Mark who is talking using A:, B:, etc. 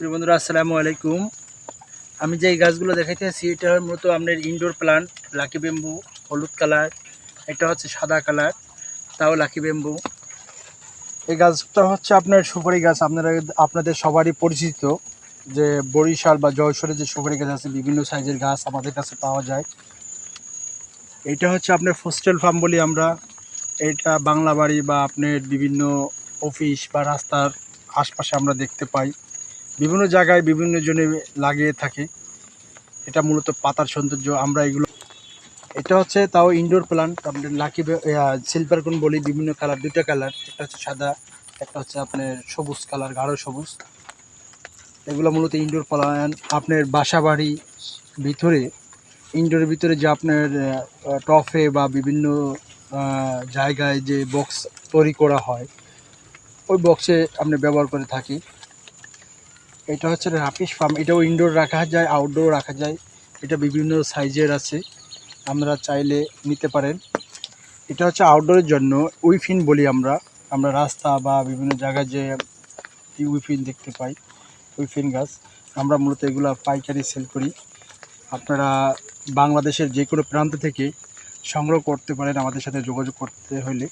A: প্রিয় বন্ধুরা আসসালামু আলাইকুম। আমি যে গাছগুলো দেখাইতেছি এটা মূলত আপনার ইনডোর প্লান্ট লাকি ব্যাম্বু, হলুদ কালার, এটা হচ্ছে সাদা কালার, তাও লাকি ব্যাম্বু। এই গাছটা হচ্ছে আপনার সুপারি গাছ। আপনাদের সবারই পরিচিত যে বরিশাল বা জয়সরে যে সুপারি গাছ আছে, বিভিন্ন সাইজের গাছ আমাদের কাছে পাওয়া যায়। এটা হচ্ছে আপনার ফস্টেল ফার্ম বলি আমরা। এটা বাংলা বাড়ি বা আপনার বিভিন্ন অফিস বা রাস্তার আশপাশে আমরা দেখতে পাই, বিভিন্ন জায়গায় বিভিন্ন জনে লাগিয়ে থাকে। এটা মূলত পাতার সৌন্দর্য। আমরা এগুলো, এটা হচ্ছে তাও ইনডোর প্লান্ট। আপনার সিলভার কোন বলি, বিভিন্ন কালার, দুইটা কালার, একটা হচ্ছে সাদা, একটা হচ্ছে আপনার সবুজ কালার, গাঢ় সবুজ। এগুলো মূলত ইনডোর প্লান্ট। আপনার বাসা বাড়ি ভিতরে, ইনডোরের ভিতরে যে আপনার টফে বা বিভিন্ন জায়গায় যে বক্স তৈরি করা হয়, ওই বক্সে আপনি ব্যবহার করে থাকি। এটা হচ্ছে রাপিস ফার্ম। এটাও ইনডোর রাখা যায়, আউটডোর রাখা যায়। এটা বিভিন্ন সাইজের আছে, আমরা চাইলে নিতে পারেন। এটা হচ্ছে আউটডোরের জন্য উইফিন বলি আমরা। আমরা রাস্তা বা বিভিন্ন জায়গায় যে উইফিন দেখতে পাই, উইফিন গাছ, আমরা মূলত এগুলো পাইকারি সেল করি। আপনারা বাংলাদেশের যে কোনো প্রান্ত থেকে সংগ্রহ করতে পারেন আমাদের সাথে যোগাযোগ করতে হলে।